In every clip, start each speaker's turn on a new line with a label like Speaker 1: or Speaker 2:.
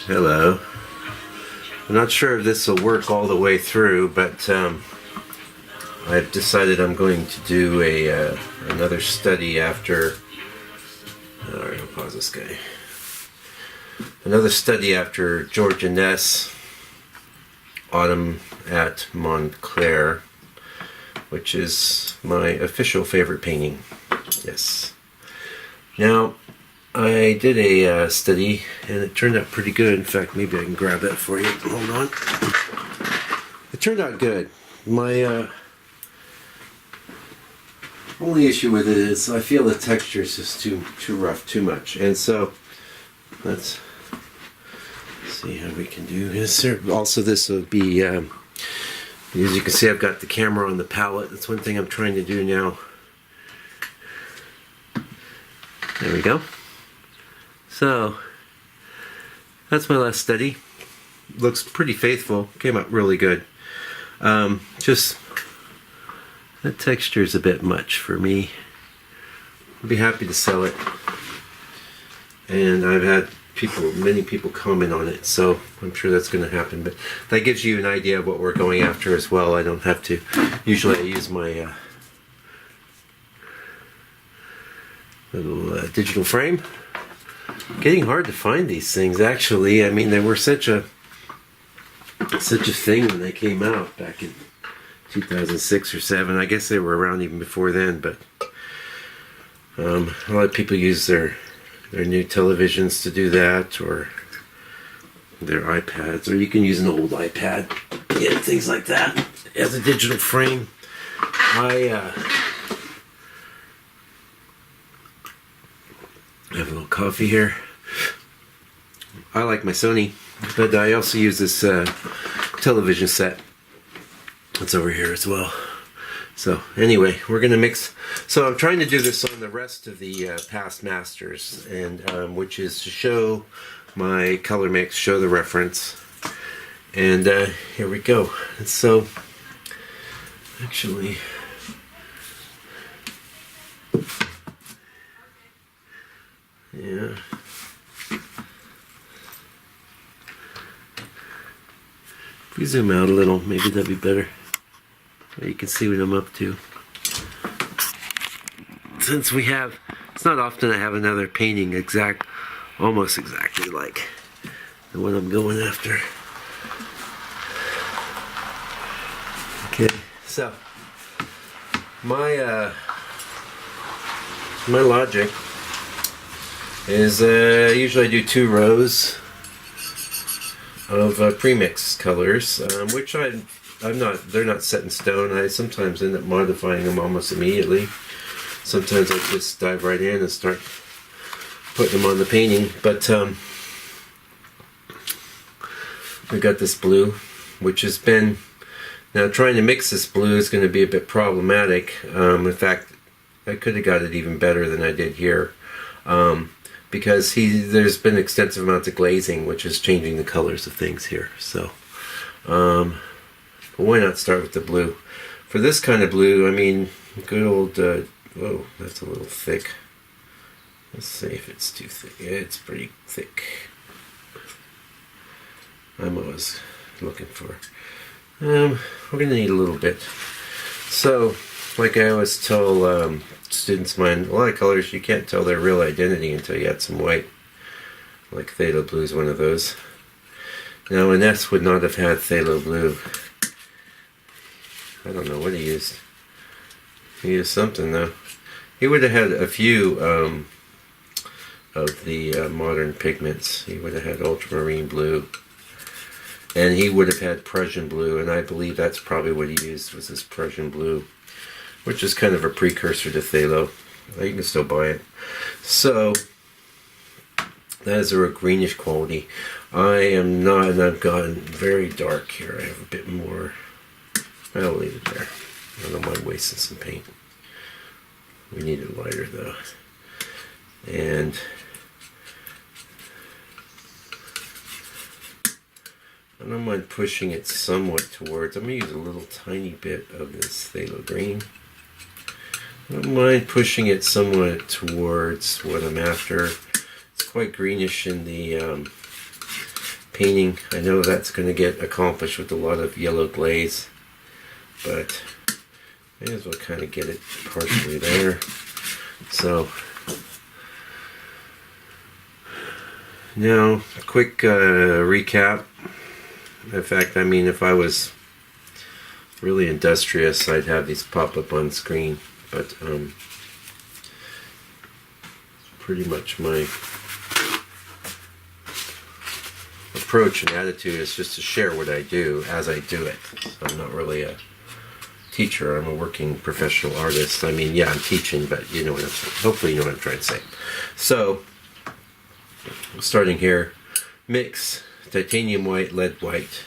Speaker 1: Hello. I'm not sure if this will work all the way through, but I've decided I'm going to do another study after. Alright, I'll pause this guy. Another study after George Inness, Autumn at Montclair, which is my official favorite painting. Yes. Now, I did a study, and it turned out pretty good. In fact, maybe I can grab that for you. Hold on. It turned out good. My only issue with it is I feel the texture is just too rough, too much. And so, let's see how we can do this. Also, this will be, as you can see, I've got the camera on the palette. That's one thing I'm trying to do now. There we go. So, that's my last study. Looks pretty faithful. Came out really good. Just, that texture is a bit much for me. I'd be happy to sell it. And I've had many people comment on it, so I'm sure that's going to happen. But that gives you an idea of what we're going after as well. I don't have to. Usually I use my little digital frame. Getting hard to find these things, actually. I mean, they were such a thing when they came out back in 2006 or 7. I guess they were around even before then, but a lot of people use their new televisions to do that, or their iPads, or you can use an old iPad, things like that as a digital frame. I have a little coffee here. I like my Sony, but I also use this television set that's over here as well. So anyway, we're gonna mix. So I'm trying to do this on the rest of the past masters, and which is to show my color mix, show the reference, and here we go. And so actually, yeah. If we zoom out a little, maybe that'd be better. So you can see what I'm up to. Since we have, it's not often I have another painting almost exactly like the one I'm going after. Okay, so my logic is usually I do 2 rows of pre-mixed colors, which they're not set in stone. I sometimes end up modifying them almost immediately. Sometimes I just dive right in and start putting them on the painting. But we got this blue, which has been, now trying to mix this blue is going to be a bit problematic. In fact, I could have got it even better than I did here. Because there's been extensive amounts of glazing, which is changing the colors of things here. So, but why not start with the blue? For this kind of blue, I mean, good old, whoa, that's a little thick. Let's see if it's too thick. Yeah, it's pretty thick. I'm always looking for, we're gonna need a little bit. So, like I always tell students of mine, a lot of colors you can't tell their real identity until you add some white. Like phthalo blue is one of those. Now, Inness would not have had phthalo blue. I don't know what he used. He used something though. He would have had a few of the modern pigments. He would have had ultramarine blue, and he would have had Prussian blue, and I believe that's probably what he used, was this Prussian blue, which is kind of a precursor to phthalo. You can still buy it. So that is a greenish quality. I am not, and I've gotten very dark here. I have a bit more. I'll leave it there. I don't mind wasting some paint. We need it lighter though. And I don't mind pushing it somewhat towards, I'm going to use a little tiny bit of this phthalo green. I don't mind pushing it somewhat towards what I'm after. It's quite greenish in the painting. I know that's going to get accomplished with a lot of yellow glaze, but may as well kind of get it partially there. So now, a quick recap. In fact, I mean, if I was really industrious, I'd have these pop up on screen, but pretty much my approach and attitude is just to share what I do as I do it. So I'm not really a teacher. I'm a working professional artist. I mean, yeah, I'm teaching, but you know what I'm saying. Hopefully you know what I'm trying to say. So, starting here, mix titanium white, lead white.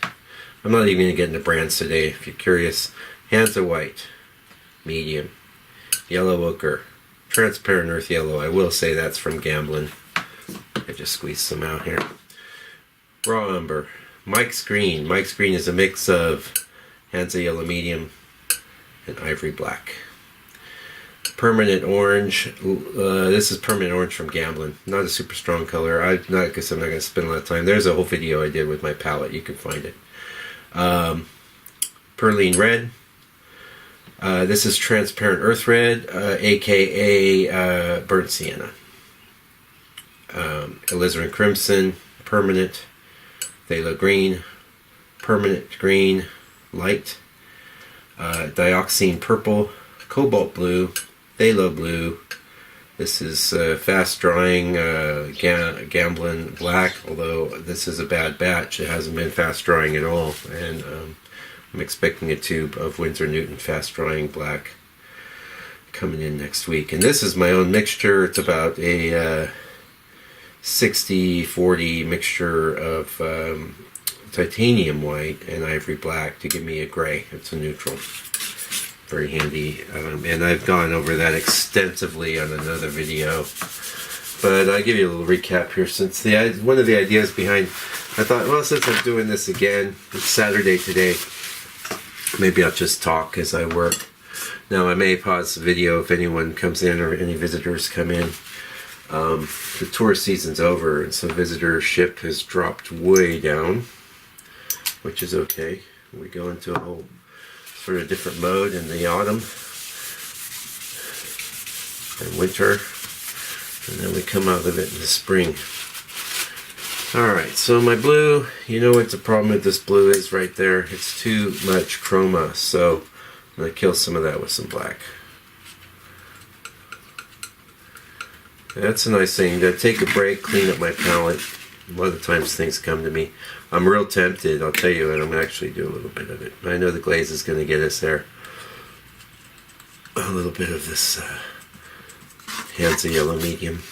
Speaker 1: I'm not even going to get into brands today if you're curious. Hansa white, medium, yellow ochre, transparent earth yellow. I will say that's from Gamblin. I just squeezed some out here. Raw umber, Mike's green. Mike's green is a mix of Hansa yellow medium and ivory black. Permanent orange. This is permanent orange from Gamblin. Not a super strong color. I guess I'm not going to spend a lot of time. There's a whole video I did with my palette. You can find it. Perline red. This is transparent earth red, aka burnt sienna. Alizarin crimson, permanent. Phthalo green, permanent green, light. Dioxine purple, cobalt blue, phthalo blue. This is fast drying Gamblin black, although this is a bad batch. It hasn't been fast drying at all, and I'm expecting a tube of Winsor Newton fast drying black coming in next week. And this is my own mixture. It's about a 60-40 mixture of titanium white and ivory black to give me a gray. It's a neutral. Very handy. And I've gone over that extensively on another video. But I'll give you a little recap here. Since one of the ideas behind, I thought, well, since I'm doing this again, it's Saturday today, maybe I'll just talk as I work. Now, I may pause the video if anyone comes in or any visitors come in. The tourist season's over, and so visitorship has dropped way down, which is okay. We go into a whole sort of different mode in the autumn and winter, and then we come out of it in the spring. Alright, so my blue, you know what the problem with this blue is right there? It's too much chroma, so I'm going to kill some of that with some black. That's a nice thing. To take a break, clean up my palette. A lot of times things come to me. I'm real tempted, I'll tell you, and I'm going to actually do a little bit of it. I know the glaze is going to get us there. A little bit of this Hansa yellow medium.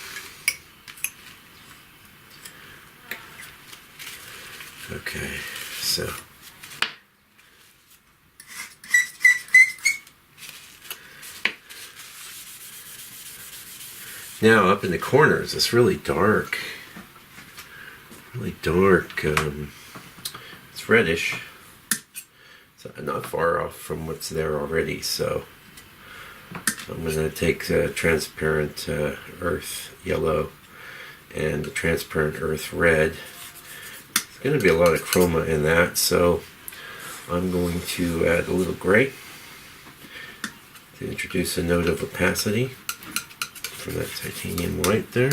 Speaker 1: Okay, so now up in the corners, it's really dark. Really dark. It's reddish. It's not far off from what's there already, so I'm going to take transparent earth yellow and the transparent earth red. There's going to be a lot of chroma in that, so I'm going to add a little gray to introduce a note of opacity from that titanium white there.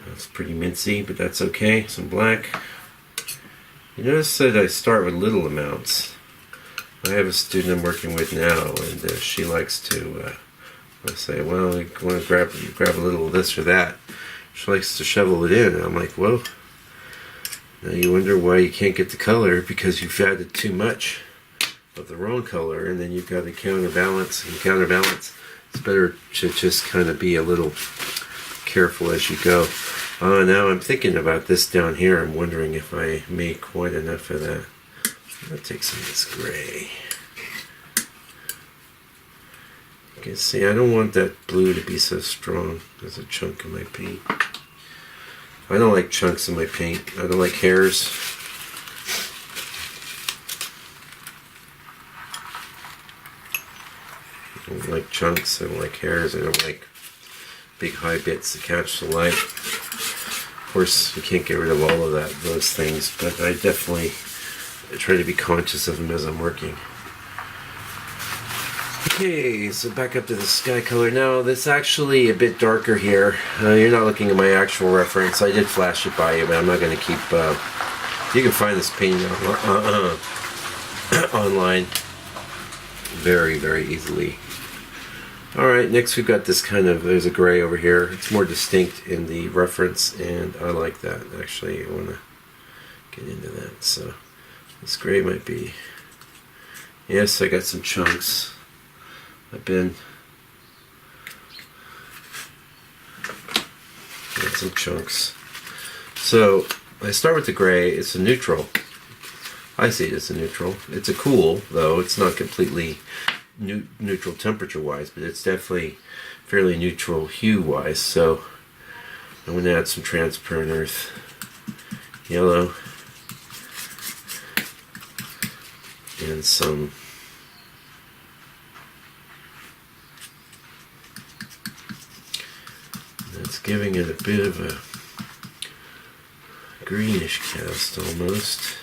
Speaker 1: That's pretty mincy, but that's okay. Some black. You notice that I start with little amounts. I have a student I'm working with now, and she likes to say, well, you want to grab a little of this or that. She likes to shovel it in, and I'm like, well, now you wonder why you can't get the color, because you've added too much of the wrong color, and then you've got to counterbalance. It's better to just kind of be a little careful as you go. Now I'm thinking about this down here. I'm wondering if I make quite enough of that. I'm going to take some of this gray. You can see I don't want that blue to be so strong. There's a chunk in my paint. I don't like chunks in my paint. I don't like hairs. I don't like chunks. I don't like hairs. I don't like big high bits that catch the light. Of course, you can't get rid of all of those things, but I definitely try to be conscious of them as I'm working. Okay, so back up to the sky color. Now, this actually a bit darker here. You're not looking at my actual reference. I did flash it by you, but I'm not going to keep... you can find this painting online very, very easily. Alright, next we've got this kind of... There's a gray over here. It's more distinct in the reference, and I like that. Actually, I want to get into that. So, this gray might be... Yes, I got some chunks. I've been got some chunks. So I start with the gray. It's a neutral. I see it as a neutral. It's a cool, though. It's not completely neutral temperature-wise, but it's definitely fairly neutral hue-wise. So I'm going to add some transparent earth, yellow, and some giving it a bit of a greenish cast almost,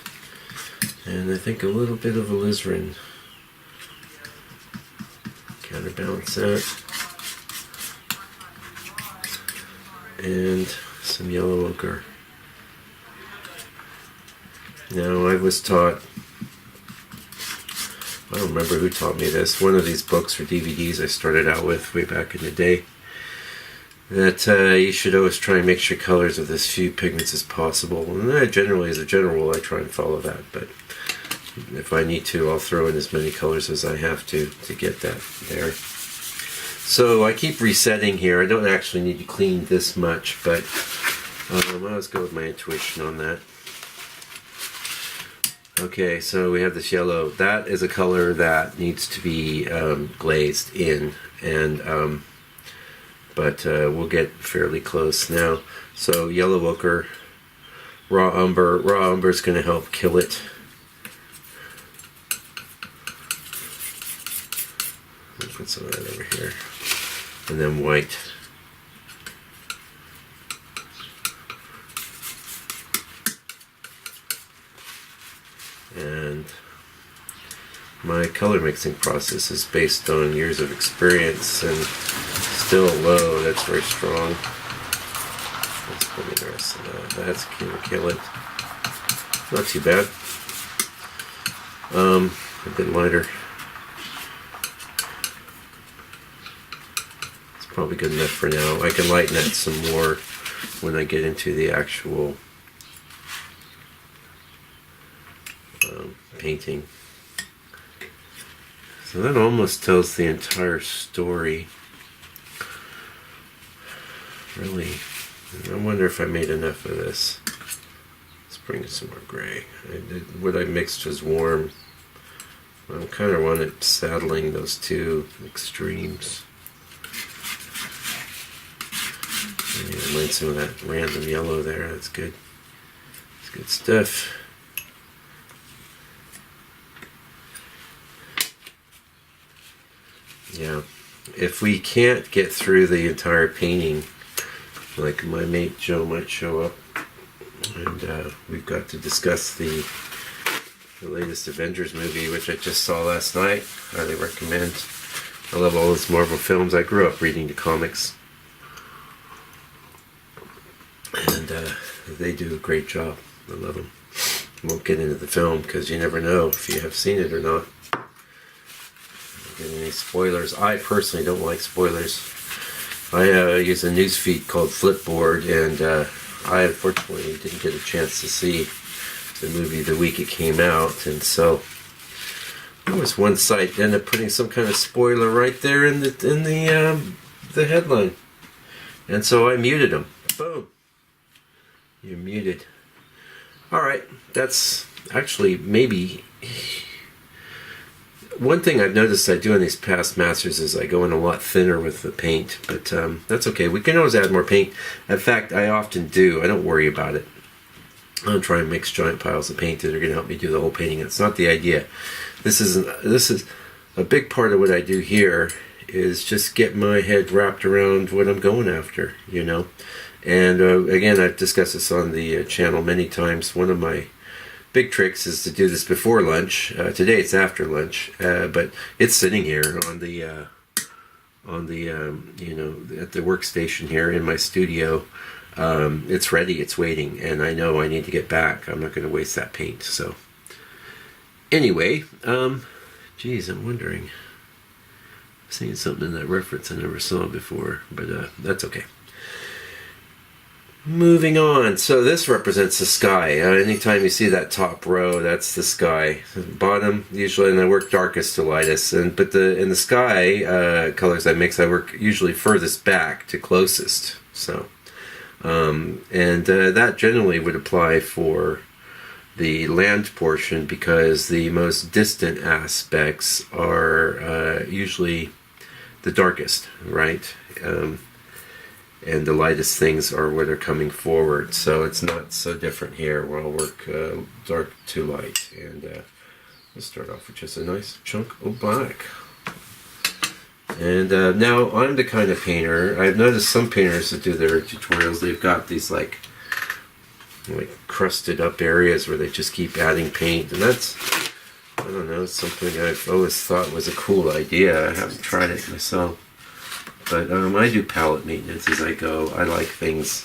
Speaker 1: and I think a little bit of alizarin. Counterbalance that, and some yellow ochre. Now, I was taught, I don't remember who taught me this, one of these books or DVDs I started out with way back in the day, that you should always try and mix your colors with as few pigments as possible. And generally, as a general rule, I try and follow that. But if I need to, I'll throw in as many colors as I have to get that there. So I keep resetting here. I don't actually need to clean this much, but let's go with my intuition on that. Okay, so we have this yellow. That is a color that needs to be glazed in, and but we'll get fairly close now. So yellow ochre, raw umber. Raw umber is going to help kill it. I'll put some of that over here, and then white. And my color mixing process is based on years of experience, and still low. That's very strong. Let's put in the rest of that. That's going to kill it. Not too bad. A bit lighter. It's probably good enough for now. I can lighten that some more when I get into the actual painting. So that almost tells the entire story. Really, I wonder if I made enough of this. Let's bring in some more gray. What I mixed was warm. I kind of wanted saddling those two extremes. I mind some of that random yellow there. That's good. It's good stuff. Yeah. If we can't get through the entire painting, like my mate Joe might show up, and we've got to discuss the latest Avengers movie, which I just saw last night. Highly recommend. I love all those Marvel films. I grew up reading the comics, and they do a great job. I love them. I won't get into the film because you never know if you have seen it or not. Any spoilers. I personally don't like spoilers. I use a news feed called Flipboard, and I unfortunately didn't get a chance to see the movie the week it came out, and so there was one site that ended up putting some kind of spoiler right there in the headline, and so I muted them. Boom. You're muted. All right, that's actually maybe. One thing I've noticed I do in these past masters is I go in a lot thinner with the paint, but that's okay. We can always add more paint. In fact, I often do. I don't worry about it. I don't try and mix giant piles of paint that are going to help me do the whole painting. That's not the idea. This is a big part of what I do here is just get my head wrapped around what I'm going after, you know. And again, I've discussed this on the channel many times. One of my big tricks is to do this before lunch. Today it's after lunch, but it's sitting here on the you know, at the workstation here in my studio. It's ready, it's waiting, and I know I need to get back. I'm not going to waste that paint. So anyway, geez, I'm wondering. I've seen something in that reference I never saw before, but that's okay. Moving on. So this represents the sky. Anytime you see that top row, that's the sky. Bottom, usually, and I work darkest to lightest. But in the sky colors I mix, I work usually furthest back to closest. So, that generally would apply for the land portion, because the most distant aspects are usually the darkest, right? And the lightest things are what are coming forward. So it's not so different here, where I'll work dark to light. And let's start off with just a nice chunk of black. And now I'm the kind of painter, I've noticed some painters that do their tutorials, they've got these like crusted up areas where they just keep adding paint. And that's, I don't know, something I've always thought was a cool idea. I haven't tried it myself. But I do palette maintenance as I go. I like things,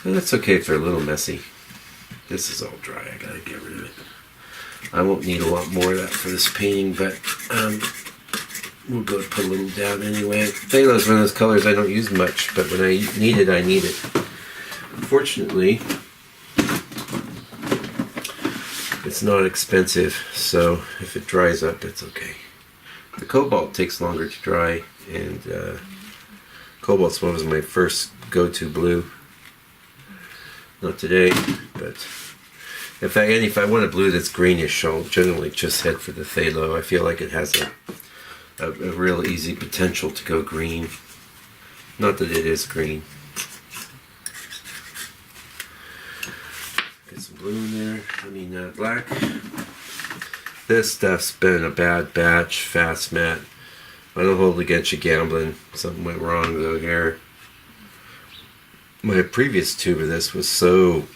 Speaker 1: and that's okay if they're a little messy. This is all dry, I gotta get rid of it. I won't need a lot more of that for this painting, but we'll go put a little down anyway. Phthalo is one of those colors I don't use much, but when I need it, I need it. Fortunately, it's not expensive, so if it dries up, it's okay. The cobalt takes longer to dry, and cobalt's one was my first go-to blue. Not today, but in fact, if I want a blue that's greenish, I'll generally just head for the phthalo. I feel like it has a real easy potential to go green. Not that it is green. Get some blue in there. Black. This stuff's been a bad batch, fast matte. I don't hold against you gambling. Something went wrong though here. My previous tube of this was so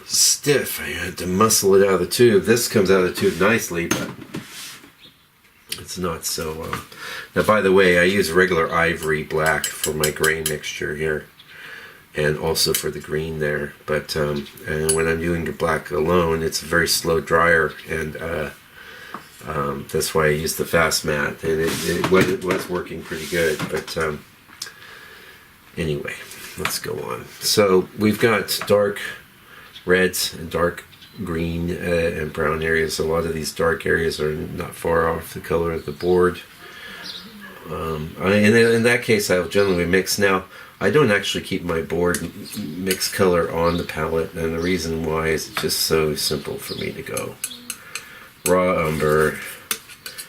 Speaker 1: stiff, I had to muscle it out of the tube. This comes out of the tube nicely, but it's not so. Now, by the way, I use regular ivory black for my gray mixture here, and also for the green there. But and when I'm doing the black alone, it's a very slow dryer, and that's why I use the fast matte, and it was working pretty good. But anyway, let's go on. So we've got dark reds and dark green and brown areas. A lot of these dark areas are not far off the color of the board. In that case, I'll generally mix. Now, I don't actually keep my board mixed color on the palette, and the reason why is it's just so simple for me to go raw umber,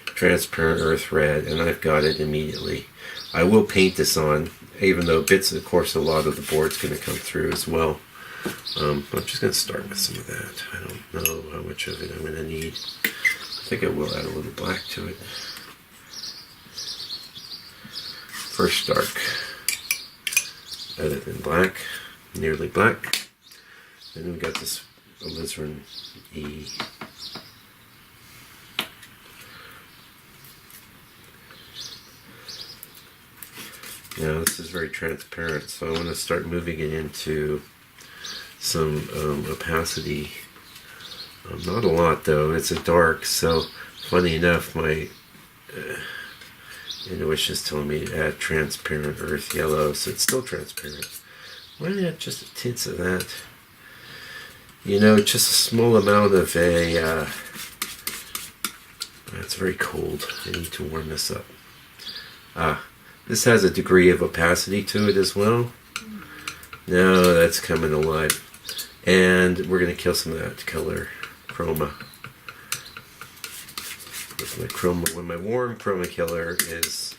Speaker 1: transparent earth red, and I've got it immediately. I will paint this on, even though bits, of course, a lot of the board's going to come through as well. I'm just going to start with some of that. I don't know how much of it I'm going to need. I think I will add a little black to it. First dark, other than black, nearly black. Then we got this alizarin E. Now this is very transparent, so I want to start moving it into some opacity. Not a lot though, it's a dark, so funny enough my intuition is telling me to add transparent earth yellow, so it's still transparent. Why not add just a tint of that? You know, just a small amount of a, it's very cold, I need to warm this up. This has a degree of opacity to it as well. Now that's coming alive. And we're going to kill some of that color chroma. With my chroma, when my warm chroma killer is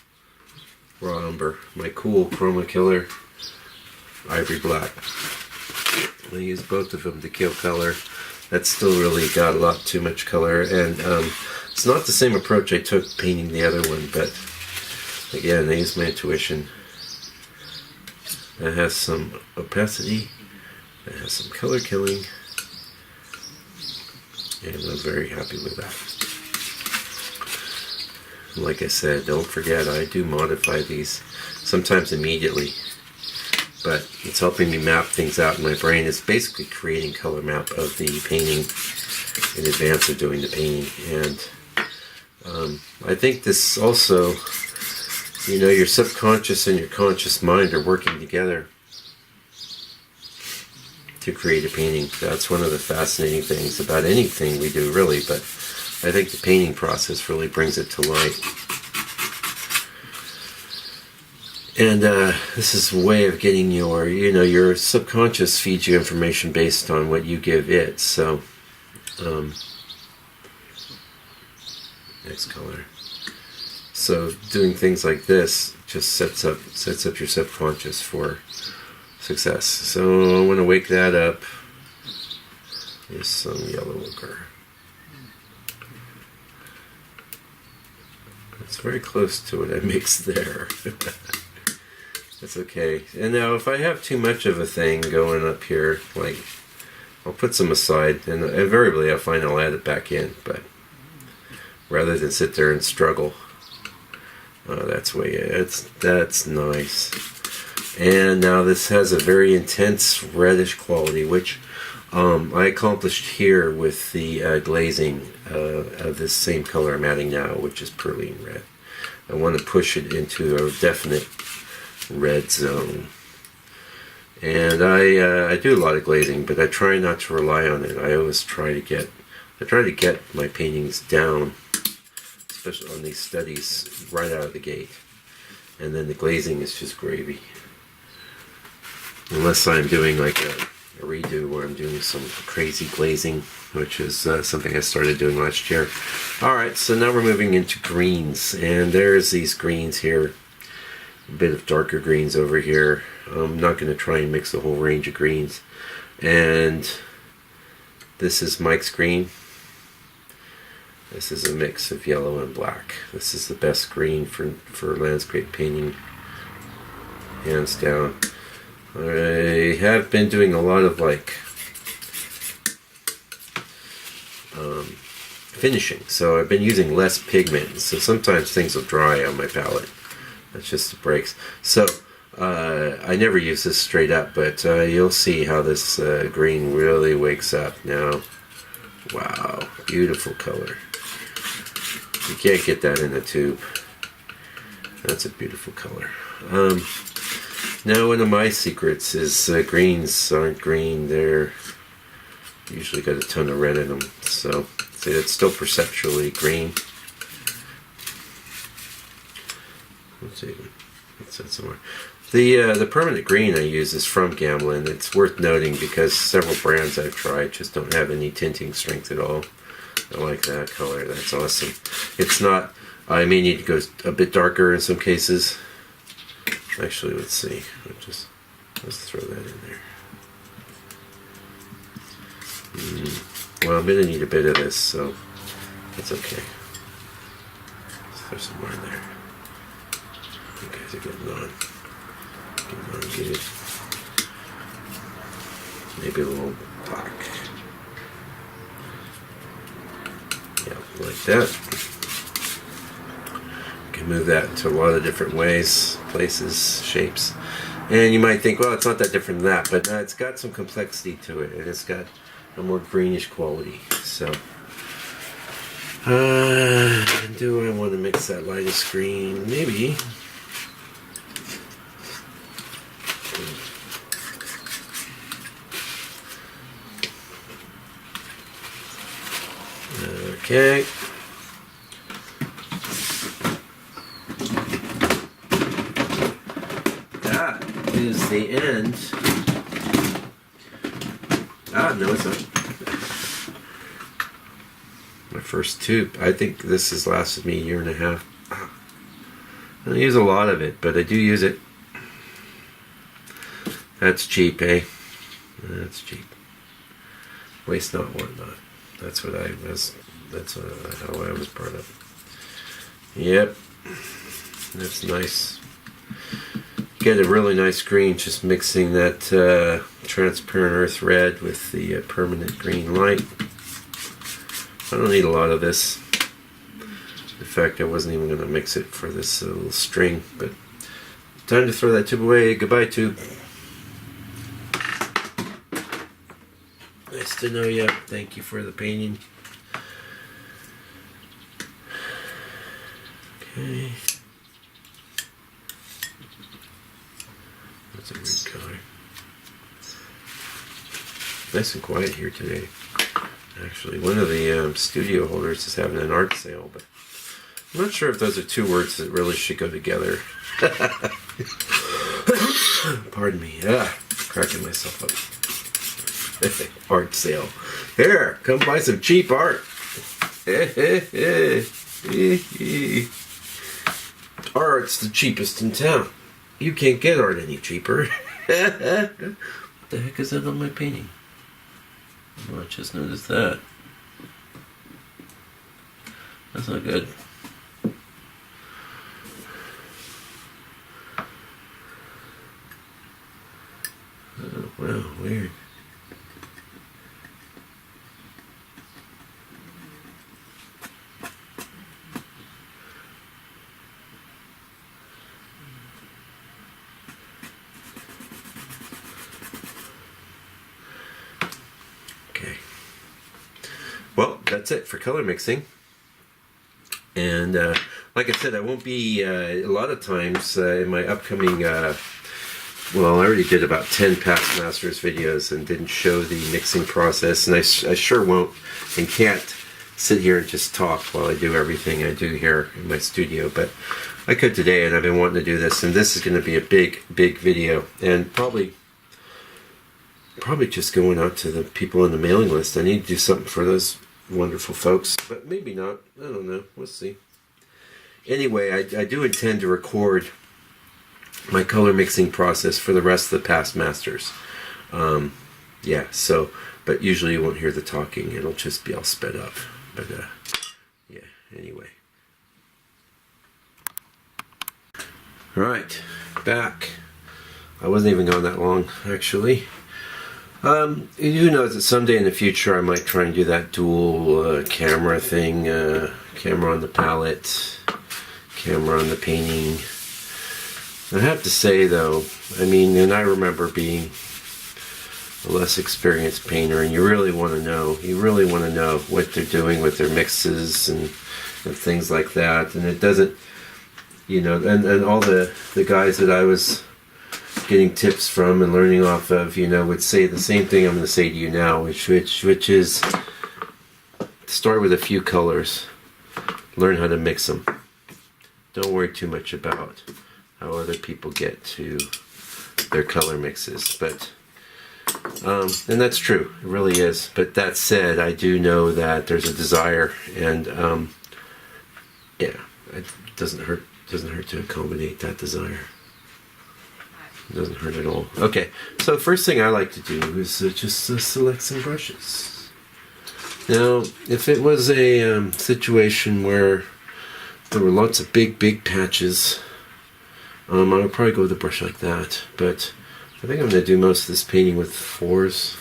Speaker 1: raw umber. My cool chroma killer, ivory black. I use both of them to kill color. That's still really got a lot too much color, and it's not the same approach I took painting the other one, but again, I use my intuition. It has some opacity, it has some color killing, and I'm very happy with that. Like I said, don't forget, I do modify these sometimes immediately, but it's helping me map things out in my brain. It's basically creating color map of the painting in advance of doing the painting. And I think this also, you know, your subconscious and your conscious mind are working together to create a painting. That's one of the fascinating things about anything we do, really, but I think the painting process really brings it to light. And this is a way of getting your, you know, your subconscious feeds you information based on what you give it. So, next color. So doing things like this just sets up your subconscious for success. So I want to wake that up. There's some yellow ochre. It's very close to what I mixed there. That's okay. And now if I have too much of a thing going up here, like, I'll put some aside, and invariably I find I'll add it back in, but rather than sit there and struggle. That's nice. And now this has a very intense reddish quality, which I accomplished here with the glazing of this same color I'm adding now, which is Perlene red. I want to push it into a definite red zone. And I do a lot of glazing, but I try not to rely on it. I always try to get my paintings down, especially on these studies, right out of the gate. And then the glazing is just gravy. Unless I'm doing like a redo where I'm doing some crazy glazing, which is something I started doing last year. Alright, so now we're moving into greens, and there's these greens here, a bit of darker greens over here. I'm not going to try and mix a whole range of greens. And this is Mike's green. This is a mix of yellow and black. This is the best green for landscape painting, hands down. I have been doing a lot of like finishing, so I've been using less pigment, so sometimes things will dry on my palette. That's just the breaks. So I never use this straight up, but you'll see how this green really wakes up now. Wow, beautiful color. You can't get that in a tube. That's a beautiful color. Now, one of my secrets is greens aren't green. They're usually got a ton of red in them. So, see, it's still perceptually green. Let's see. What's that somewhere? The permanent green I use is from Gamblin. It's worth noting because several brands I've tried just don't have any tinting strength at all. I like that color. That's awesome. It's not. I may need to go a bit darker in some cases. Actually, let's see. Let's throw that in there. Well, I'm going to need a bit of this, so that's okay. Let's throw some more in there. You guys are getting on. Getting on good. Maybe a little black. Yeah, like that. Can move that into a lot of different ways, places, shapes. And you might think, well, it's not that different than that, but it's got some complexity to it, and it's got a more greenish quality. So, do I want to mix that lightest green? Maybe. Okay. That is the end. No, it's not. My first tube. I think this has lasted me a year and a half. I don't use a lot of it, but I do use it. That's cheap, eh? That's cheap. Waste not, want not. That's what I was. That's how I was brought up. Yep, that's nice. Get a really nice green, just mixing that transparent earth red with the permanent green light. I don't need a lot of this. In fact, I wasn't even going to mix it for this little string, but time to throw that tube away. Goodbye, tube. Nice to know you. Thank you for the painting. Okay. That's a weird color. Nice and quiet here today. Actually, one of the studio holders is having an art sale, but I'm not sure if those are two words that really should go together. Pardon me. Cracking myself up. Art sale. Here, come buy some cheap art. Art's the cheapest in town. You can't get art any cheaper. What the heck is that on my painting? Oh, I just noticed that. That's not good. Oh, wow, weird. Okay. Well, that's it for color mixing. And like I said, I won't be a lot of times in my upcoming well, I already did about 10 past masters videos and didn't show the mixing process, and I sure won't and can't sit here and just talk while I do everything I do here in my studio, but I could today, and I've been wanting to do this, and this is going to be a big video, and probably just going out to the people on the mailing list. I need to do something for those wonderful folks, but maybe not. I don't know. We'll see. Anyway, I do intend to record my color mixing process for the rest of the past masters. Yeah, so, but usually you won't hear the talking. It'll just be all sped up. But yeah, anyway. Alright, back. I wasn't even gone that long, actually. Who knows that someday in the future I might try and do that dual camera thing. Camera on the palette, camera on the painting. I have to say though, I mean, and I remember being a less experienced painter, and you really want to know what they're doing with their mixes and things like that. And it doesn't, you know, and all the guys that I was getting tips from and learning off of, you know, would say the same thing I'm going to say to you now, which is start with a few colors, learn how to mix them. Don't worry too much about how other people get to their color mixes, but and that's true, it really is. But that said, I do know that there's a desire, and yeah, it doesn't hurt to accommodate that desire. It doesn't hurt at all. Okay, so first thing I like to do is just select some brushes. Now, if it was a situation where there were lots of big patches, I would probably go with a brush like that, but I think I'm going to do most of this painting with 4s.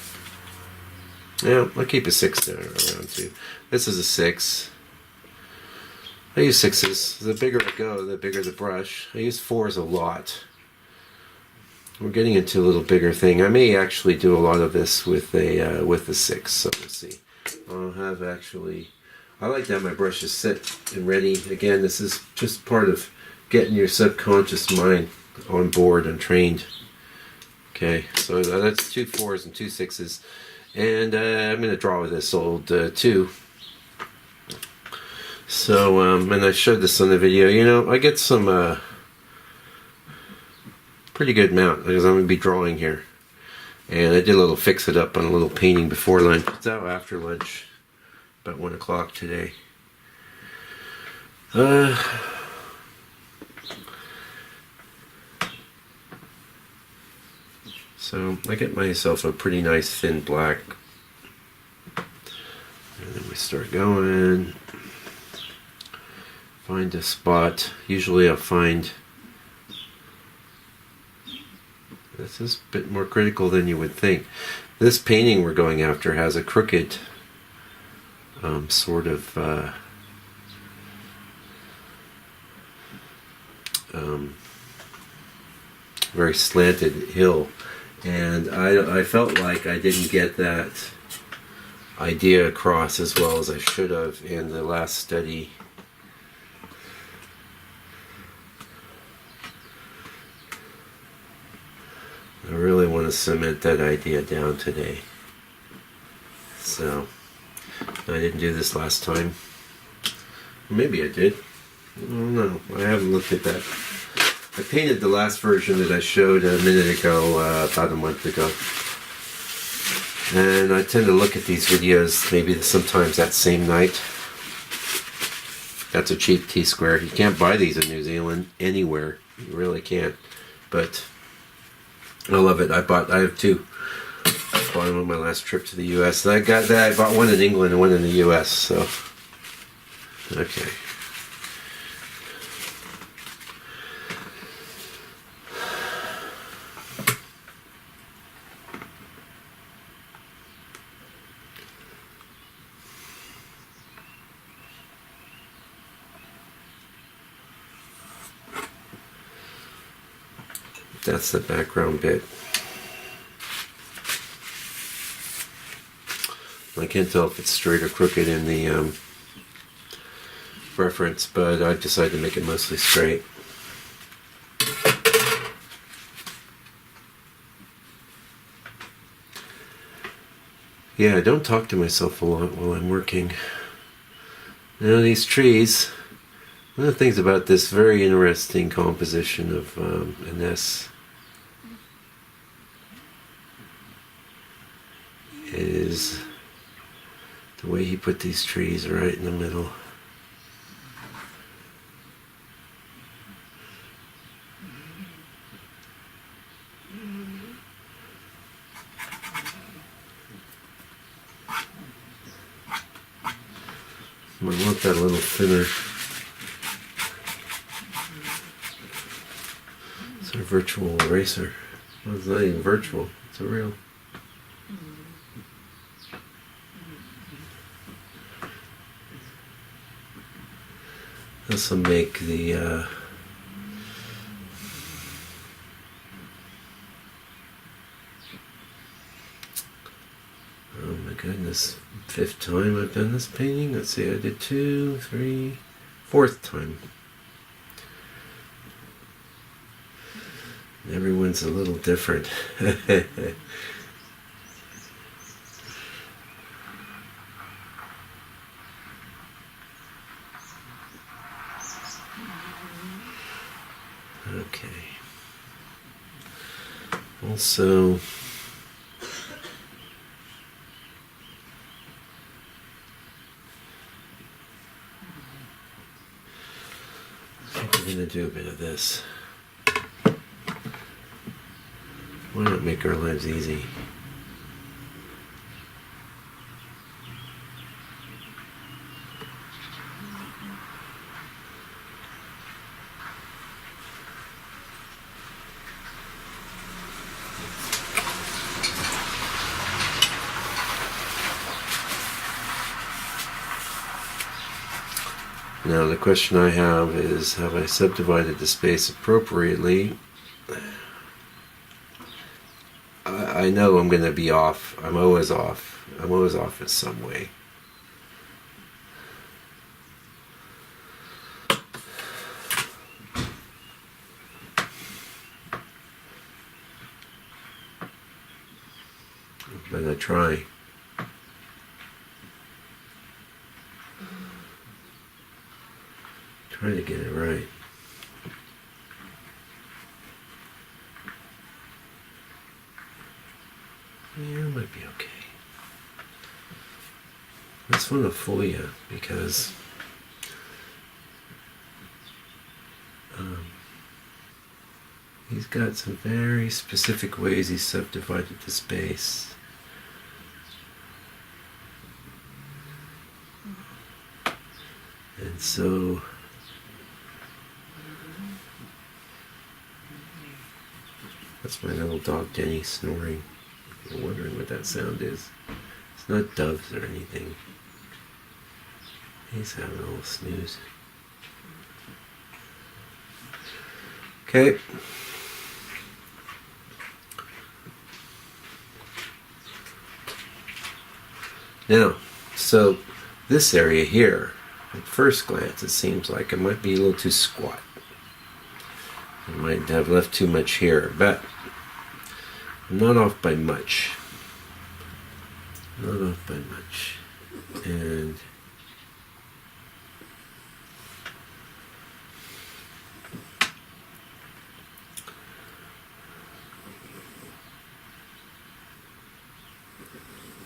Speaker 1: Yeah, I'll keep a 6 there around too. This is a 6. I use 6s. The bigger I go, the bigger the brush. I use 4s a lot. We're getting into a little bigger thing. I may actually do a lot of this with a 6, so we'll see. I'll have actually, I like to have my brushes set and ready. Again, this is just part of getting your subconscious mind on board and trained. Okay, so that's 2 4s and 2 6s, and I'm going to draw with this old 2. So, and I showed this on the video, you know, I get some pretty good amount, because I'm going to be drawing here. And I did a little fix it up on a little painting before lunch. It's out after lunch, about 1 o'clock today. So I get myself a pretty nice thin black we start going. Find a spot. Usually I'll find... This is a bit more critical than you would think. This painting we're going after has a crooked sort of very slanted hill, and I felt like I didn't get that idea across as well as I should have in the last study. I really want to cement that idea down today. So, I didn't do this last time. Maybe I did. I don't know. I haven't looked at that. I painted the last version that I showed a minute ago, about a month ago. And I tend to look at these videos maybe sometimes that same night. That's a cheap T-square. You can't buy these in New Zealand anywhere. You really can't. But I love it. I have two. I bought them on my last trip to the U.S. And I bought one in England and one in the U.S. So, okay. That's the background bit. I can't tell if it's straight or crooked in the reference, but I've decided to make it mostly straight. Yeah, I don't talk to myself a lot while I'm working. Now these trees, one of the things about this very interesting composition of Inness is the way he put these trees right in the middle. I want that a little thinner. It's a virtual eraser. Well, it's not even virtual, it's a real. This will make the oh my goodness, 5th time I've done this painting. Let's see, I did 2, 3, 4th time. Everyone's a little different. Okay. Also, I think we're going to do a bit of this. Why not make our lives easy? Now the question I have is, have I subdivided the space appropriately? I know I'm going to be off. I'm always off. I'm always off in some way. But I try. Try to get it right. Yeah, it might be okay. This one will fool you because he's got some very specific ways he's subdivided the space. And so that's my little dog Denny snoring. If you're wondering what that sound is. It's not doves or anything. He's having a little snooze. Okay. Now, so this area here, at first glance, it seems like it might be a little too squat. I might have left too much here, but I'm not off by much. Not off by much. And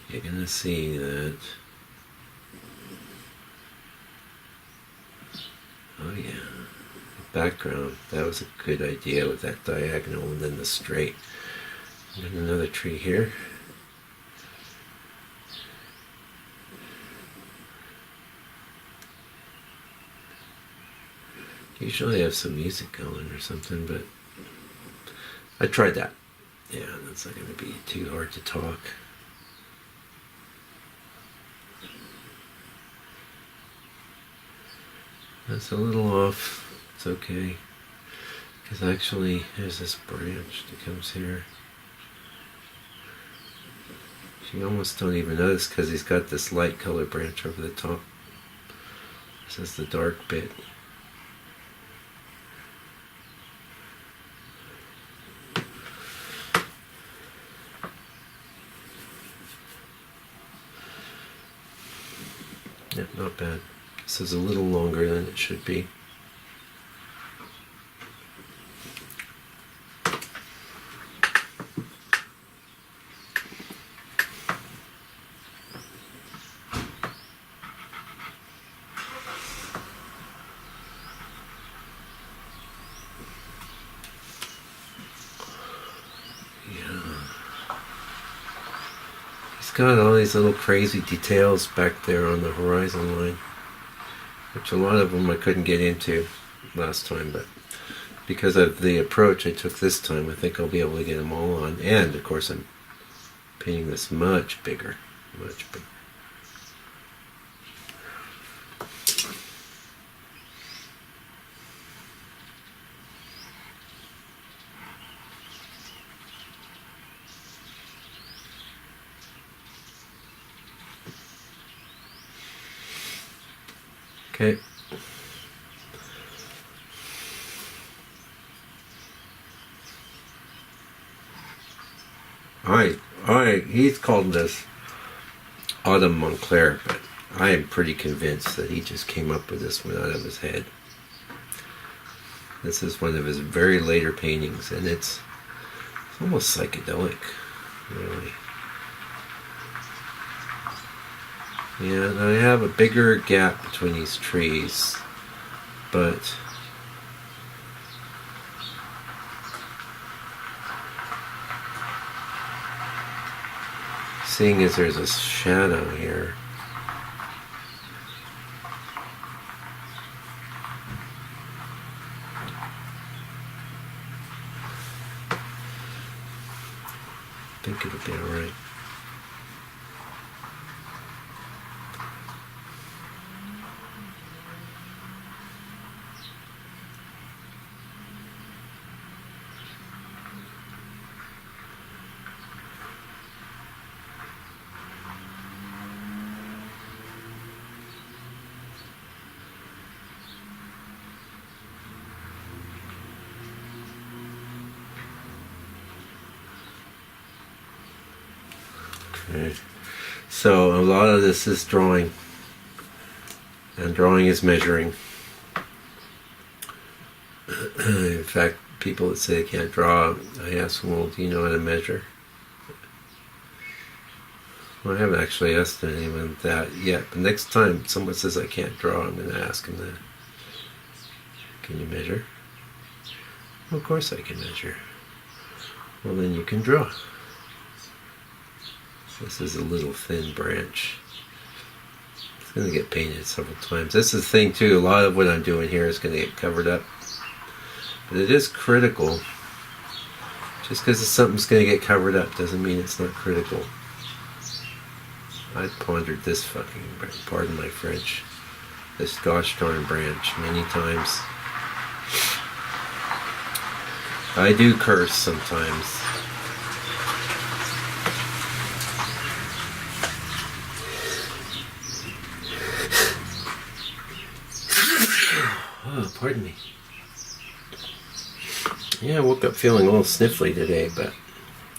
Speaker 1: you're going to see that. Oh yeah, background. That was a good idea with that diagonal and then the straight. And then another tree here. Usually I have some music going or something, but I tried that. Yeah, that's not going to be too hard to talk. That's a little off. It's okay. Because actually, there's this branch that comes here. You almost don't even notice because he's got this light color branch over the top. This is the dark bit. Yeah, not bad. This is a little longer than it should be. Got all these little crazy details back there on the horizon line, which a lot of them I couldn't get into last time, but because of the approach I took this time, I think I'll be able to get them all on. And of course I'm painting this much bigger, much bigger. Okay. He's called this Autumn Montclair, but I am pretty convinced that he just came up with this one out of his head. This is one of his very later paintings, and it's almost psychedelic, really. Yeah, and I have a bigger gap between these trees, but seeing as there's a shadow here, I think it'll be alright. Okay. So a lot of this is drawing, and drawing is measuring. In fact, people that say they can't draw, I ask them, well, do you know how to measure? Well, I haven't actually asked anyone that yet, but next time someone says I can't draw, I'm going to ask them that. Can you measure? Well, of course I can measure. Well, then you can draw. This is a little thin branch. It's going to get painted several times. This is the thing too, a lot of what I'm doing here is going to get covered up. But it is critical. Just because something's going to get covered up doesn't mean it's not critical. I've pondered this fucking, pardon my French, this gosh darn branch many times. I do curse sometimes. Oh, pardon me. Yeah, I woke up feeling a little sniffly today, but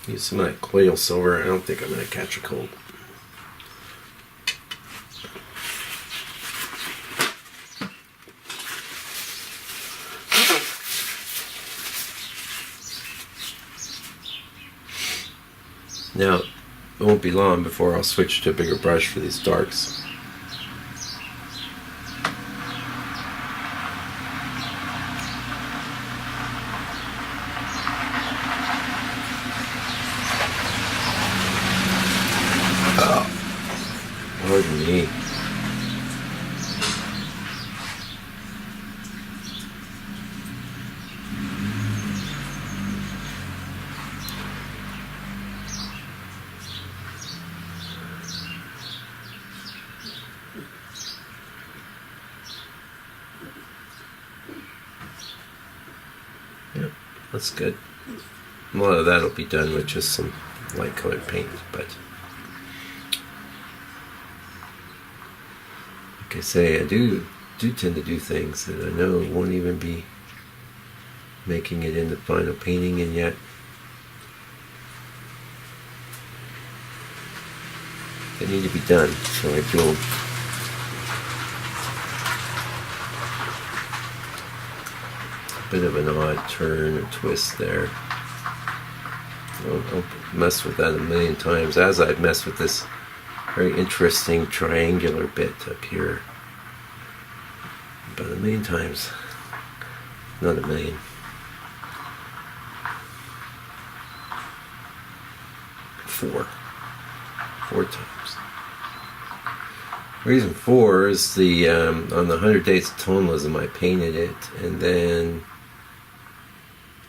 Speaker 1: use some of that colloidal silver. I don't think I'm going to catch a cold. Now, it won't be long before I'll switch to a bigger brush for these darks. Pardon me. Yep, that's good. A lot of that'll be done with just some light colored paint, but like I say, I do tend to do things that I know won't even be making it into final painting, and yet they need to be done, so I do them. Bit of an odd turn or twist there. I'll mess with that a million times, as I've messed with this very interesting triangular bit up here about a million times. Not a million. Four times. Reason 4 is the on the 100 Days of Tonalism I painted it, and then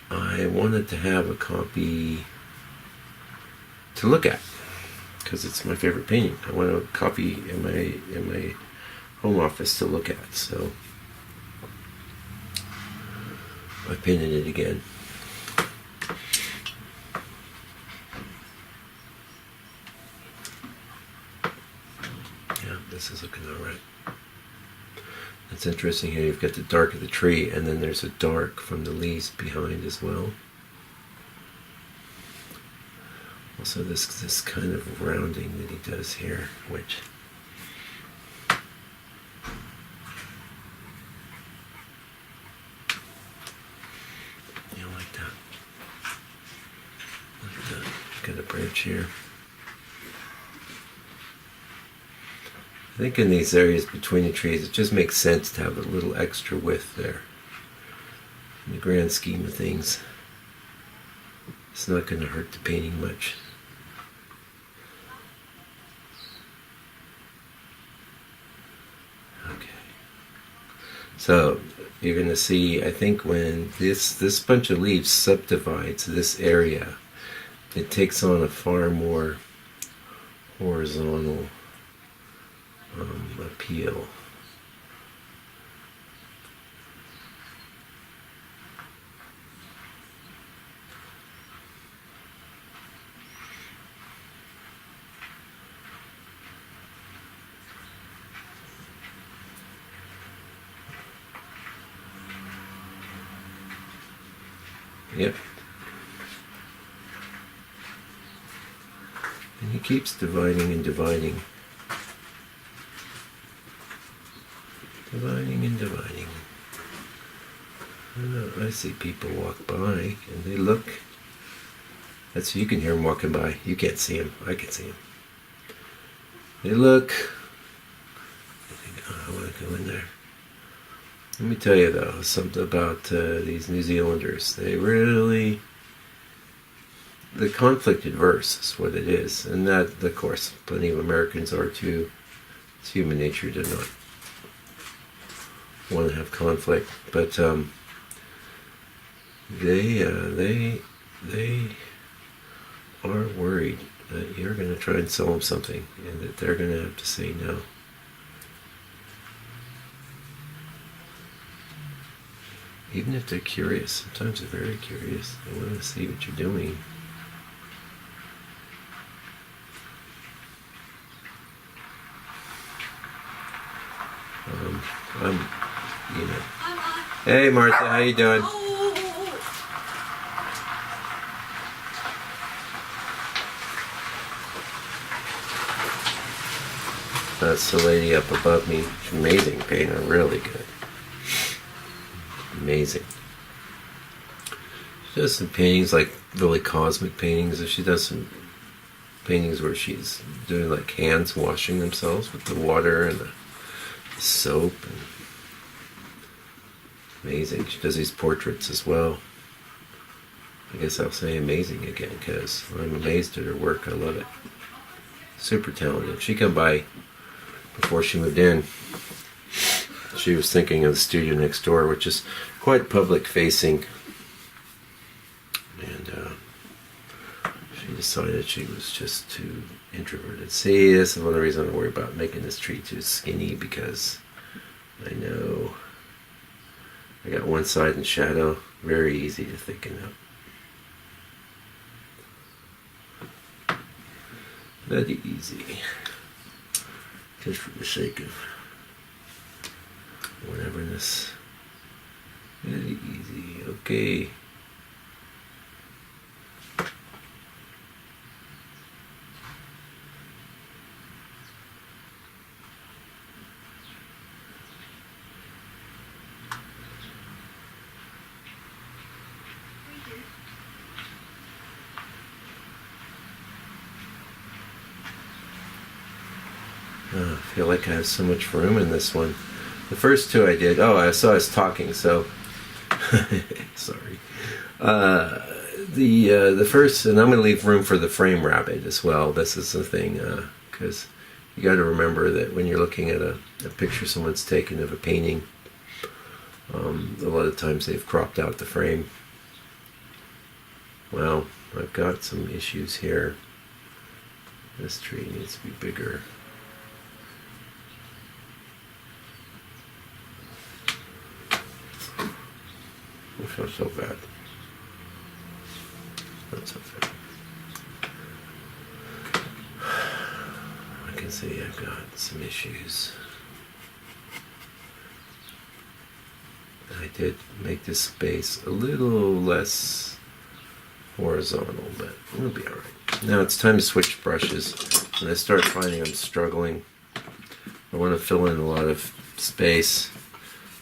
Speaker 1: I wanted to have a copy to look at because it's my favorite painting. I want a copy in my home office to look at, so I painted it again. Yeah, this is looking alright. It's interesting here, you've got the dark of the tree, and then there's a dark from the leaves behind as well. Also this kind of rounding that he does here, which you know, like that. Like that. Got a branch here. I think in these areas between the trees, it just makes sense to have a little extra width there. In the grand scheme of things, it's not going to hurt the painting much. Okay. So you're going to see, I think when this bunch of leaves subdivides this area, it takes on a far more horizontal appeal. Yep. And he keeps dividing and dividing. Dividing and dividing. I see people walk by and they look. That's, you can hear them walking by. You can't see them. I can see them. They look. I think, oh, I want to go in there. Let me tell you though, something about these New Zealanders. They really, the conflict adverse is what it is. And that, of course, plenty of Americans are too. It's human nature to not want to have conflict, but they are worried that you're going to try and sell them something, and that they're going to have to say no. Even if they're curious, sometimes they're very curious. They want to see what you're doing. Hey Martha, how you doing? That's the lady up above me. She's amazing painter, really good. Amazing. She does some paintings, like really cosmic paintings. She does some paintings where she's doing like hands washing themselves with the water and the soap. And amazing. She does these portraits as well. I guess I'll say amazing again because I'm amazed at her work. I love it. Super talented. She came by before she moved in. She was thinking of the studio next door, which is quite public facing, and she decided she was just too introverted. See, this is one of the reasons I worry about making this tree too skinny, because I know I got one side in shadow, very easy to thicken up. Very easy, just for the sake of whateverness. Very easy. Okay. I feel like I have so much room in this one. The first two I did. Oh, I saw us talking, so sorry. The first, and I'm going to leave room for the frame rabbit as well. This is the thing, because you got to remember that when you're looking at a picture someone's taken of a painting, a lot of times they've cropped out the frame. Well, I've got some issues here. This tree needs to be bigger. It's not so bad. Not so bad. I can see I've got some issues. I did make this space a little less horizontal, but it'll be alright. Now it's time to switch brushes, and I start finding I'm struggling. I want to fill in a lot of space,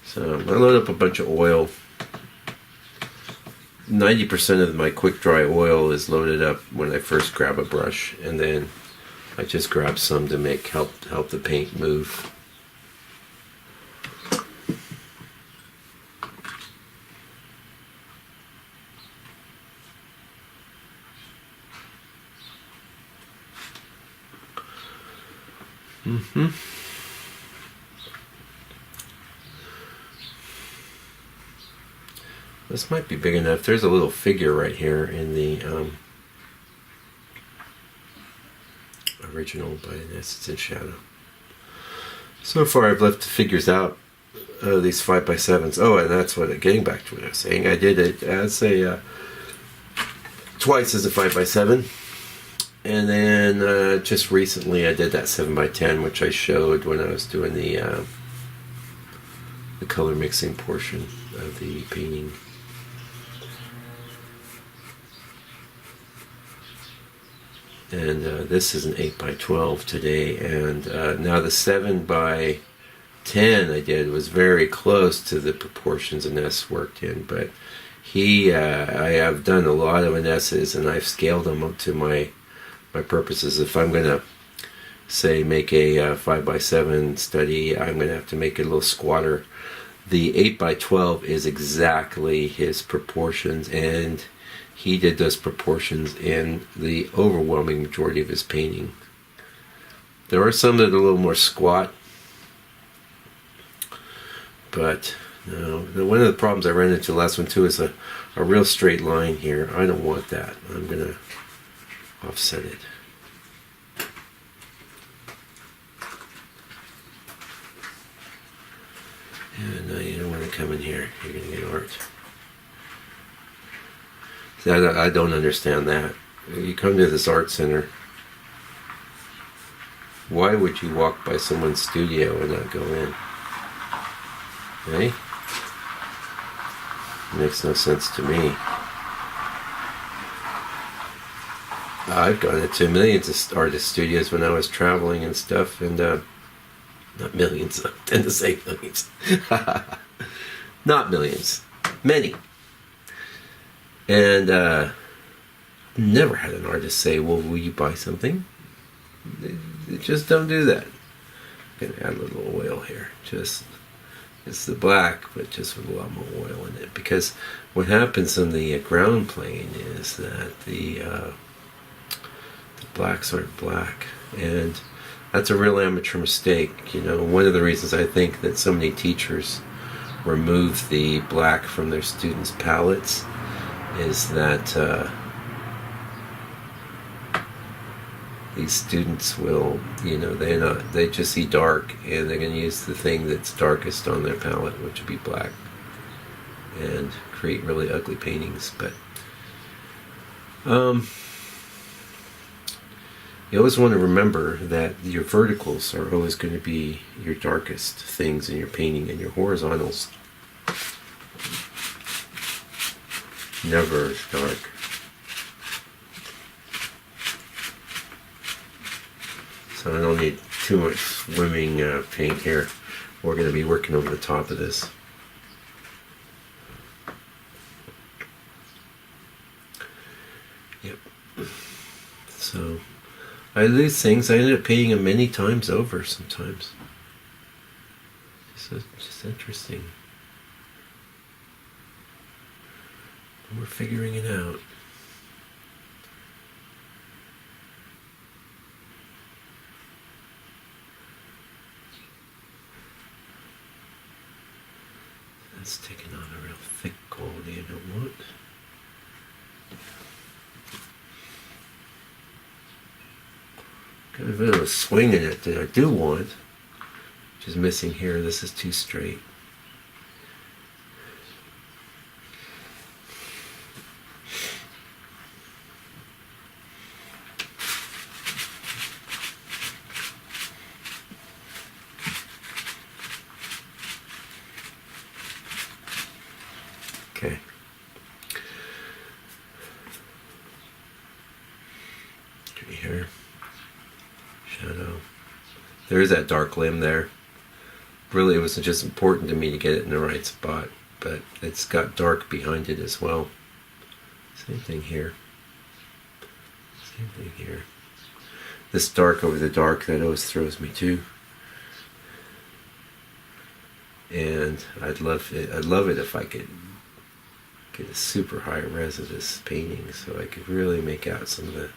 Speaker 1: so I'm going to load up a bunch of oil. 90% of my quick dry oil is loaded up when I first grab a brush, and then I just grab some to help the paint move. This might be big enough. There's a little figure right here in the original, but it's in shadow. So far I've left the figures out, these 5x7s. Oh, and that's what, getting back to what I was saying, I did it as a, twice as a 5x7. And then just recently I did that 7x10, which I showed when I was doing the color mixing portion of the painting. And this is an 8x12 today, and now the 7x10 I did was very close to the proportions Inness worked in, but I have done a lot of Innesses, and I've scaled them up to my purposes. If I'm going to, say, make a 5x7 study, I'm going to have to make it a little squatter. The 8x12 is exactly his proportions, and he did those proportions in the overwhelming majority of his painting. There are some that are a little more squat, but no. One of the problems I ran into last one too is a real straight line here. I don't want that. I'm going to offset it. And you don't want to come in here. You're going to get art. See, I don't understand that. You come to this art center. Why would you walk by someone's studio and not go in? Eh? Makes no sense to me. I've gone into millions of artist studios when I was traveling and stuff, and not millions, I tend to say millions. Not millions. Many. And never had an artist say, well, will you buy something? They just don't do that. I'm going to add a little oil here. It's the black, but just with a lot more oil in it. Because what happens on the ground plane is that the blacks aren't black. And that's a real amateur mistake. You know, one of the reasons I think that so many teachers remove the black from their students' palettes is that these students will, you know, they just see dark and they're going to use the thing that's darkest on their palette, which would be black, and create really ugly paintings. But you always want to remember that your verticals are always going to be your darkest things in your painting, and your horizontals never as dark. So I don't need too much swimming paint here. We're going to be working over the top of this. Yep. So I do these things. I end up painting them many times over sometimes. Just interesting. We're figuring it out. That's taking on a real thick quality I don't want. Got a bit of a swing in it that I do want, which is missing here. This is too straight. Okay. Tree here. Shadow. There is that dark limb there. Really, it was just important to me to get it in the right spot, but it's got dark behind it as well. Same thing here. Same thing here. This dark over the dark, that always throws me too. And I'd love it if I could get a super high res of this painting so I could really make out some of the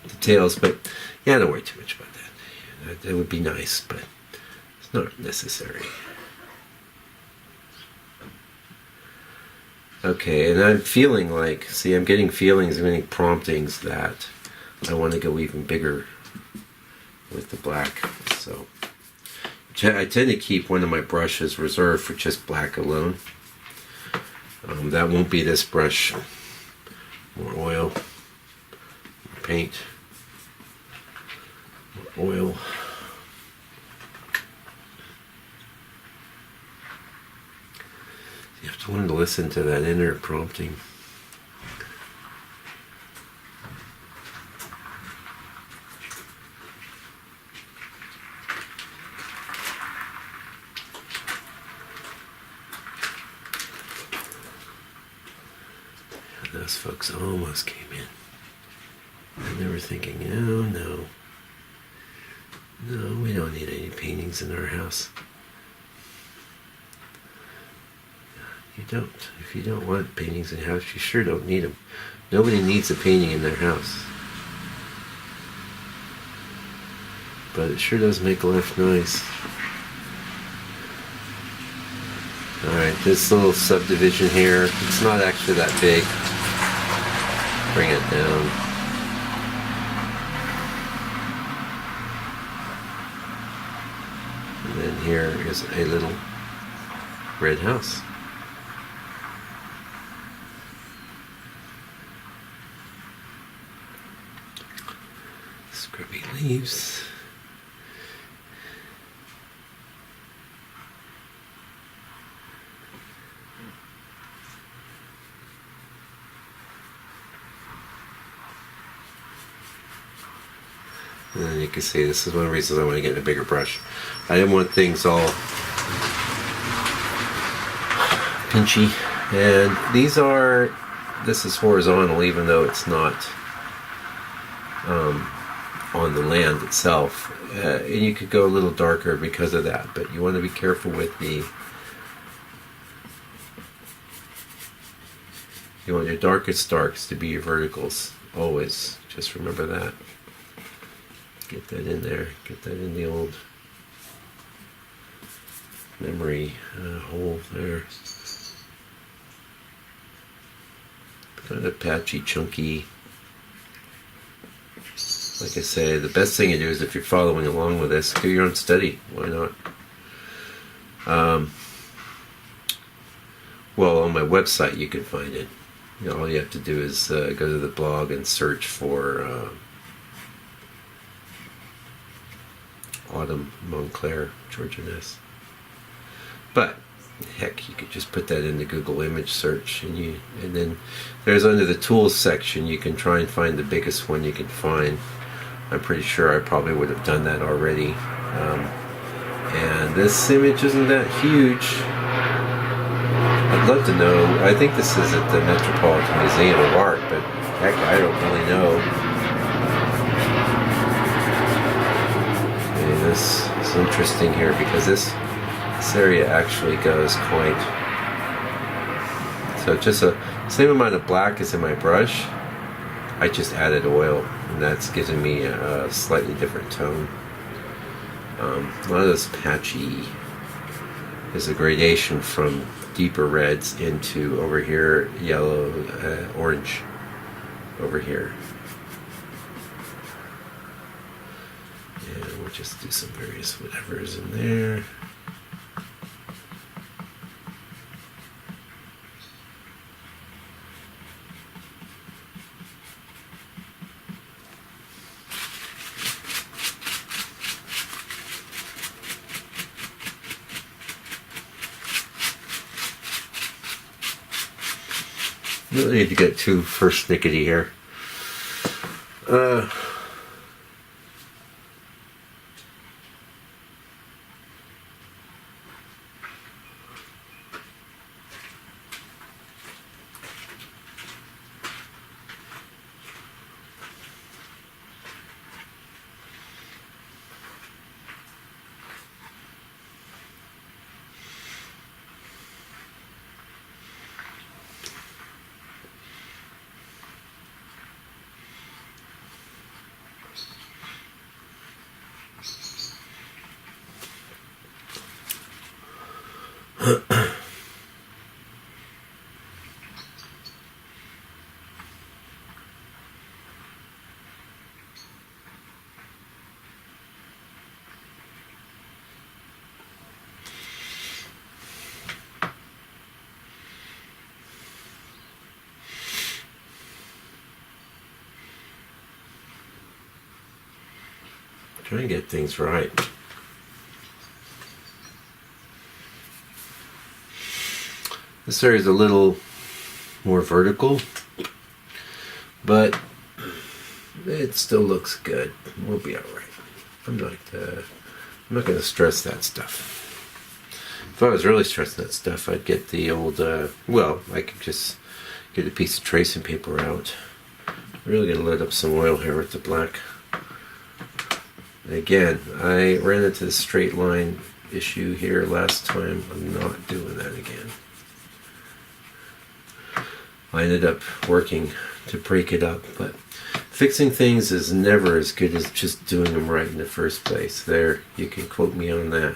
Speaker 1: details. But yeah, don't worry too much about that. That would be nice, but it's not necessary. Okay, and I'm feeling like, see, I'm getting feelings, I'm getting promptings that I want to go even bigger with the black. So I tend to keep one of my brushes reserved for just black alone. That won't be this brush. More oil, more paint, more oil. You have to learn to listen to that inner prompting. Those folks almost came in. And they were thinking, oh no. No, we don't need any paintings in our house. You don't. If you don't want paintings in your house, you sure don't need them. Nobody needs a painting in their house. but it sure does make life nice. Alright, this little subdivision here, it's not actually that big. Bring it down. And then here is a little red house. Scrubby leaves. And then you can see this is one of the reasons I want to get a bigger brush. I didn't want things all pinchy. And this is horizontal even though it's not on the land itself. And you could go a little darker because of that, but you want to be careful with you want your darkest darks to be your verticals, always. Just remember that. Get that in there, get that in the old memory hole there. Kind of patchy, chunky. Like I say, the best thing to do is if you're following along with this, do your own study. Why not? Well, on my website you can find it. You know, all you have to do is go to the blog and search for Autumn Montclair, George Inness. But heck, you could just put that into Google image search, and then there's under the tools section you can try and find the biggest one you can find. I'm pretty sure I probably would have done that already. And this image isn't that huge. I'd love to know. I think this is at the Metropolitan Museum of Art, but heck, I don't really know. Okay, this is interesting here because this area actually goes quite. So just the same amount of black as in my brush. I just added oil, and that's giving me a slightly different tone. A lot of this patchy is a gradation from deeper reds into over here yellow, orange over here. And we'll just do some various whatever's in there. You don't need to get too persnickety here. Try and get things right. This area is a little more vertical, but it still looks good. We'll be all right. I'm not going to stress that stuff. If I was really stressing that stuff, I'd get the old. Well, I could just get a piece of tracing paper out. Really gonna let up some oil here with the black. Again, I ran into the straight line issue here last time. I'm not doing that again. I ended up working to break it up, but Fixing things is never as good as just doing them right in the first place. There, you can quote me on that.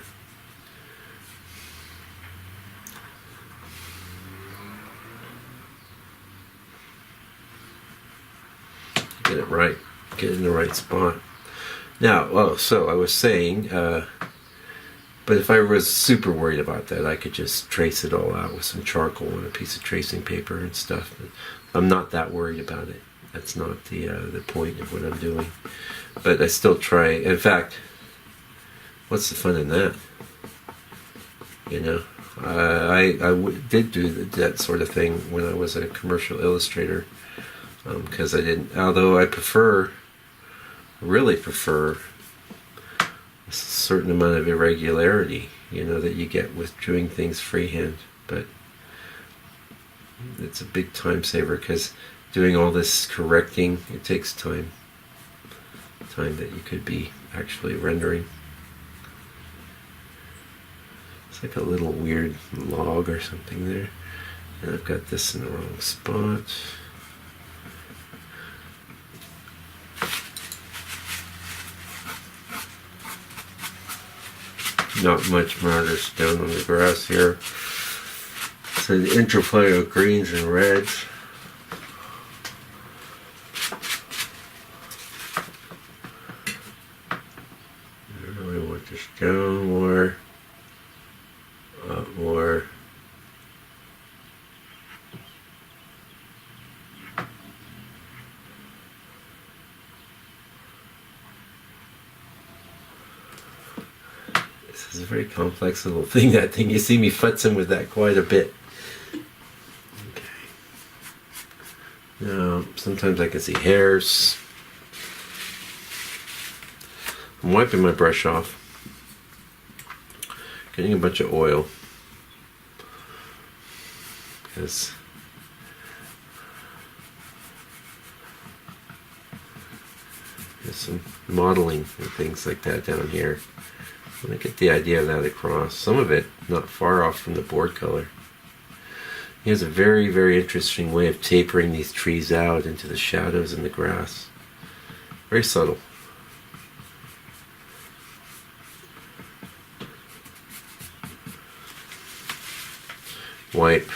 Speaker 1: Get it right. Get in the right spot. Now, so I was saying, but if I was super worried about that, I could just trace it all out with some charcoal and a piece of tracing paper and stuff. But I'm not that worried about it. That's not the point of what I'm doing. But I still try. In fact, what's the fun in that? You know, I did do that sort of thing when I was a commercial illustrator, because I didn't. Although I really prefer a certain amount of irregularity, you know, that you get with doing things freehand. But it's a big time saver because doing all this correcting, it takes time that you could be actually rendering. It's like a little weird log or something there, and I've got this in the wrong spot. Not much marker stone on the grass here. It's an interplay of greens and reds. I really want this down more. A lot more. This is a very complex little thing, that thing. You see me futzing with that quite a bit. Okay. Now, sometimes I can see hairs. I'm wiping my brush off. Getting a bunch of oil. Because there's some modeling and things like that down here. I want to get the idea of that across. Some of it not far off from the board color. He has a very, very interesting way of tapering these trees out into the shadows in the grass. Very subtle. Wipe.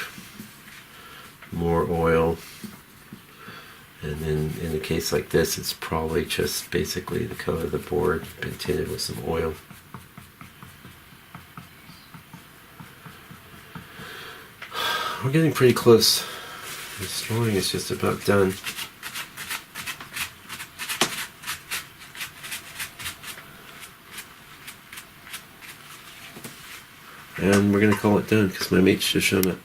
Speaker 1: More oil. And then in a case like this, it's probably just basically the color of the board been tinted with some oil. We're getting pretty close. This drawing is just about done. And we're going to call it done because my mate's just shown up.